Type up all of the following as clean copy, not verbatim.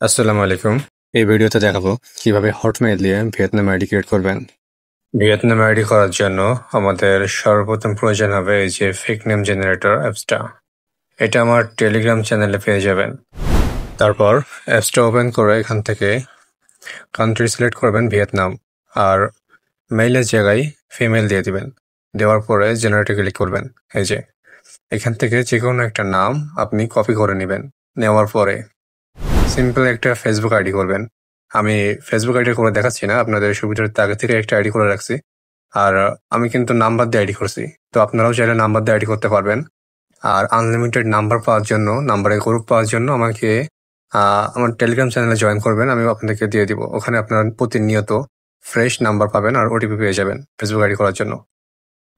আসসালামু আলাইকুম। এই ভিডিওতে দেখাবো কিভাবে হটমেইল দিয়ে ভিয়েতনাম আইডি ক্রিয়েট করবেন। ভিয়েতনাম আইডি করার জন্য আমাদের সর্বপ্রথম প্রয়োজন হবে এই যে ফেক নেম জেনারেটর অ্যাপসটা। এটা আমার টেলিগ্রাম চ্যানেলে পেয়ে যাবেন। তারপর অ্যাপসটা ওপেন করে এখান থেকে কান্ট্রি সিলেক্ট করবেন ভিয়েতনাম, আর মেইলের জায়গায় ফিমেল দিয়ে দিবেন। দেওয়ার পরে জেনারেটে ক্লিক করবেন। এই যে এখান থেকে যে কোনো একটা নাম আপনি কপি করে নেবেন। নেওয়ার পরে সিম্পল একটা ফেসবুক আইডি করবেন। আমি ফেসবুক আইডি করে দেখাচ্ছি না, আপনাদের সুবিধার্থে আগে থেকে একটা আইডি করে রাখছি। আর আমি কিন্তু নাম্বার দিয়ে আইডি করছি, তো আপনারাও চাইলে নাম্বার দিয়ে আইডি করতে পারবেন। আর আনলিমিটেড নাম্বার পাওয়ার জন্য, নাম্বারের গ্রুপ পাওয়ার জন্য আমাকে আমার টেলিগ্রাম চ্যানেলে জয়েন করবেন, আমি আপনাদেরকে দিয়ে দিব। ওখানে আপনারা প্রতিনিয়ত ফ্রেশ নাম্বার পাবেন আর ওটিপি পেয়ে যাবেন ফেসবুক আইডি করার জন্য।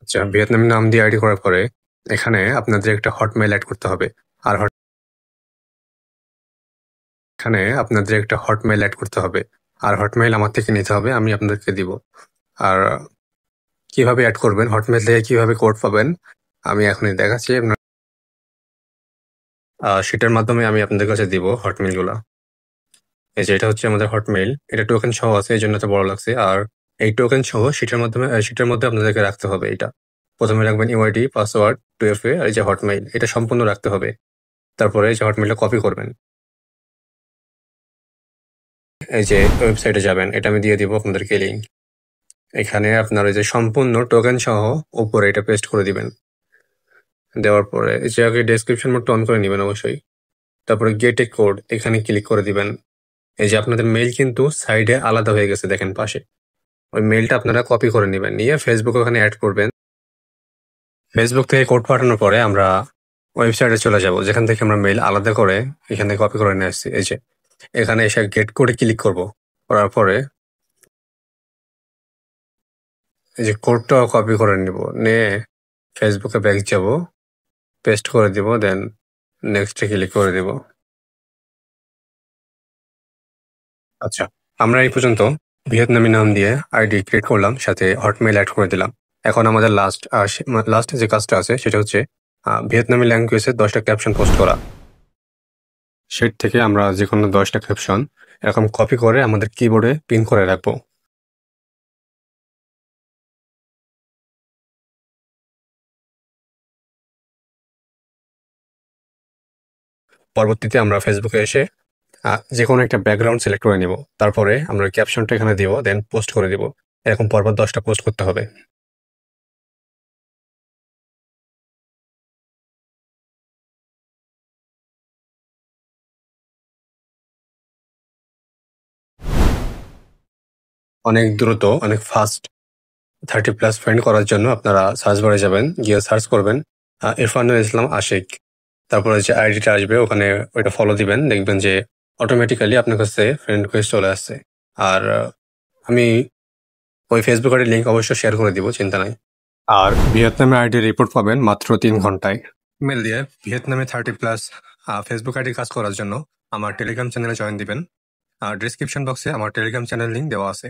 আচ্ছা, ভিয়েতনামি নাম দিয়ে আইডি করার পরে এখানে আপনাদের একটা হটমেইল অ্যাড করতে হবে। আর হটমেইল আমার থেকে নিতে হবে, আমি আপনাদেরকে দিব। আর কিভাবে অ্যাড করবেন, হটমেইল থেকে কিভাবে কোড পাবেন আমি এখনই দেখাচ্ছি। সেটার মাধ্যমে আমি আপনাদের কাছে দিব হটমেইল গুলা। এই যে এটা হচ্ছে আমাদের হটমেইল, এটা টোকেন সহ আছে, এই জন্য তো বড় লাগছে। আর এই টোকেন সহ সেটার মধ্যে আপনাদেরকে রাখতে হবে। এটা প্রথমে রাখবেন ইউআইডি, পাসওয়ার্ড, 2FA, আর এই যে হটমেইল, এটা সম্পূর্ণ রাখতে হবে। তারপরে এই যে হটমেইলটা কপি করবেন, এই যে ওয়েবসাইটে যাবেন, এটা আমি দিয়ে দিব আপনাদেরকে লিঙ্ক। এখানে আপনার ওই যে সম্পূর্ণ টোকেন সহ উপরে এটা পেস্ট করে দিবেন। দেওয়ার পরে এই যে আগে ডেসক্রিপশন মোডটা অন করে নেবেন অবশ্যই। তারপরে গেট এ কোড, এখানে ক্লিক করে দিবেন। এই যে আপনাদের মেইল কিন্তু সাইডে আলাদা হয়ে গেছে, দেখেন পাশে। ওই মেইলটা আপনারা কপি করে নেবেন, নিয়ে ফেসবুক ওখানে অ্যাড করবেন। ফেসবুক থেকে কোড পাঠানোর পরে আমরা ওয়েবসাইটে চলে যাব, যেখান থেকে আমরা মেইল আলাদা করে এখানে কপি করে নিয়ে আসছি। এই যে এখানে এসে গেট কোডে ক্লিক করব। করার পরে এই যে কোডটা কপি করে নিব, নিয়ে ফেসবুকে ব্যাক যাব, পেস্ট করে দিব, দেন নেক্সটে ক্লিক করে দিব। আচ্ছা, আমরা এই পর্যন্ত ভিয়েতনামি নাম দিয়ে আইডি ক্রিয়েট করলাম, সাথে হটমেইল অ্যাড করে দিলাম। এখন আমাদের লাস্ট যে কাজটা আছে সেটা হচ্ছে ভিয়েতনামি ল্যাঙ্গুয়েজে 10টা ক্যাপশন পোস্ট করা। সেট থেকে আমরা যে কোনো 10টা ক্যাপশন এরকম কপি করে আমাদের কিবোর্ডে পিন করে রাখবো। পরবর্তীতে আমরা ফেসবুকে এসে যে কোনো একটা ব্যাকগ্রাউন্ড সিলেক্ট করে নিব। তারপরে আমরা ক্যাপশনটা এখানে দিব, দেন পোস্ট করে দিব। এরকম পরপর 10টা পোস্ট করতে হবে। অনেক দ্রুত, অনেক ফাস্ট 30+ ফ্রেন্ড করার জন্য আপনারা সার্চ বারে যাবেন, গিয়ে সার্চ করবেন ইরফানুল ইসলাম আশিক। তারপরে যে আইডিটা আসবে ওখানে ওইটা ফলো দিবেন, দেখবেন যে অটোমেটিক্যালি আপনার কাছে ফ্রেন্ড রিকোয়েস্ট চলে আসছে। আর আমি ওই ফেসবুক আইডির লিঙ্ক অবশ্যই শেয়ার করে দিব, চিন্তা নাই। আর ভিয়েতনামে আইডি রিপোর্ট পাবেন মাত্র 3 ঘন্টায়। মেল দিয়ে ভিয়েতনামে 30+ ফেসবুক আইডি কাজ করার জন্য আমার টেলিগ্রাম চ্যানেলে জয়েন দিবেন। আর ডিসক্রিপশন বক্সে আমার টেলিগ্রাম চ্যানেল লিঙ্ক দেওয়া আছে।